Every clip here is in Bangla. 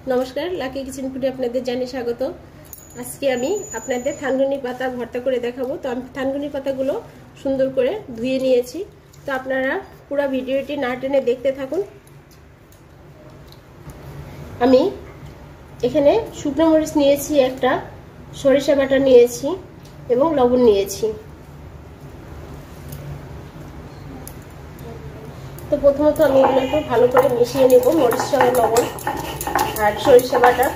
नमस्कार लाकी किचन फुडे आपनादेर जानिए स्वागत। आज के आमी आपनादेर थानकुनी पाता भर्ता करे देखाबो। तो आमी थानकुनी पातागुलो सुंदर करे धुए निएछि। तो आपनारा पुरो भिडियोटी ना टेने देखते थाकुन। आमी एखाने शुकनो मरिच निएछि, एकटा सरिषा बाटा निएछि एबं लवण निएछि। तो प्रथमत आमी एगुलोके भालो करे मिशिए नेब, मरिच लवण और सरिषा बाटा।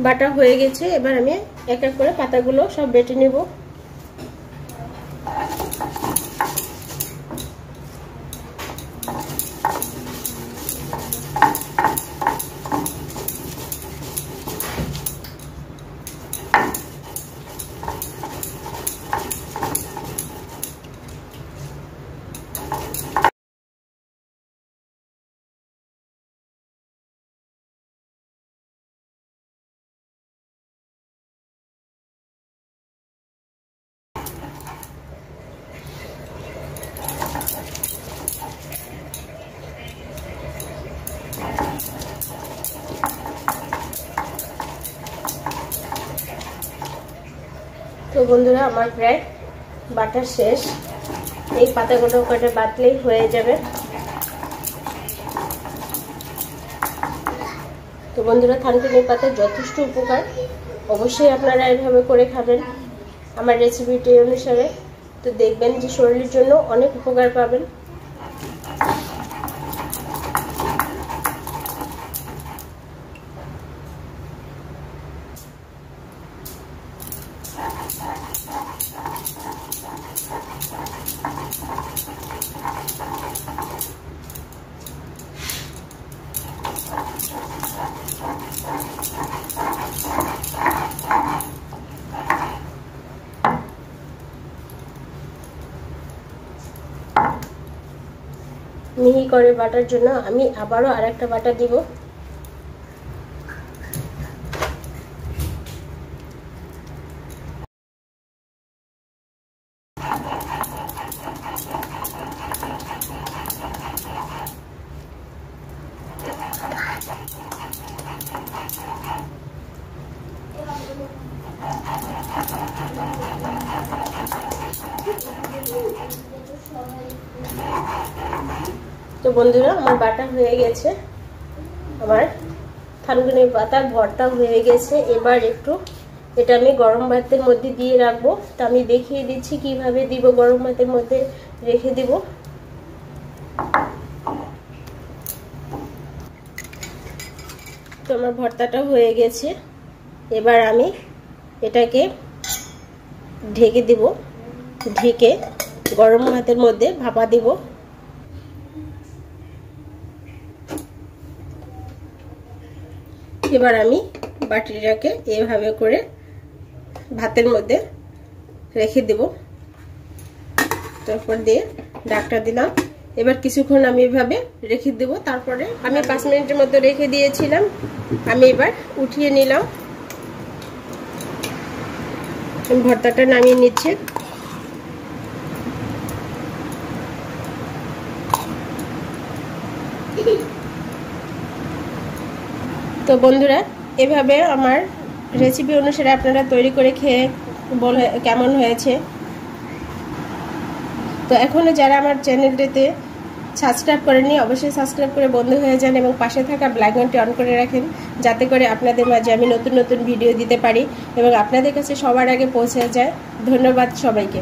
बाटा হয়ে গেছে। এবার আমি এক এক করে পাতাগুলো সব বেটে নেব। तो बंधुरा আমার প্রায় বাটা শেষ। এই পাতাগুলো কটা বাটলেই হয়ে যাবে। তো বন্ধুরা থানকুনি পাতা যথেষ্ট উপকার, অবশ্যই আপনারা এইভাবে করে খাবেন আমার রেসিপিটি অনুসারে। তো দেখবেন যে শরীরের জন্য অনেক উপকার পাবেন। মিহি করে বাটার জন্য আমি আবারও আরেকটা বাটা দিব। তো বন্ধুরা আমার বাটা হয়ে গেছে, আমার থানকুনি পাতার ভর্তা হয়ে গেছে। এবার একটু এটা আমি গরম ভাতের মধ্যে দিয়ে রাখবো। তো আমি দেখিয়ে দিচ্ছি কিভাবে দিব। গরম ভাতের মধ্যে রেখে দিব। তো আমার ভর্তাটা হয়ে গেছে। এবার আমি এটাকে ঢেকে দিব, ঢেকে গরম ভাতের মধ্যে ভাপা দিব। এবার আমি বাটিটাকে এইভাবে করে ভাতের মধ্যে রেখে দেব। তারপর দিয়ে ঢাকনা দিলাম। এবার কিছুক্ষণ আমি এইভাবে রেখে দেব। তারপরে আমি 5 মিনিটের মতো রেখে দিয়েছিলাম। আমি এবার উঠিয়ে নিলাম। ভর্তাটা নামিয়ে নিচ্ছি। তো বন্ধুরা এভাবে আমার রেসিপি অনুসারে আপনারা তৈরি করে খেয়ে বলে কেমন হয়েছে। তো এখনো যারা আমার চ্যানেলটিতে সাবস্ক্রাইব করেননি অবশ্যই সাবস্ক্রাইব করে বন্ধু হয়ে যান এবং পাশে থাকা বেল আইকনটি অন করে রাখেন, যাতে করে আপনাদের মাঝে আমি নতুন নতুন ভিডিও দিতে পারি এবং আপনাদের কাছে সবার আগে পৌঁছে যায়। ধন্যবাদ সবাইকে।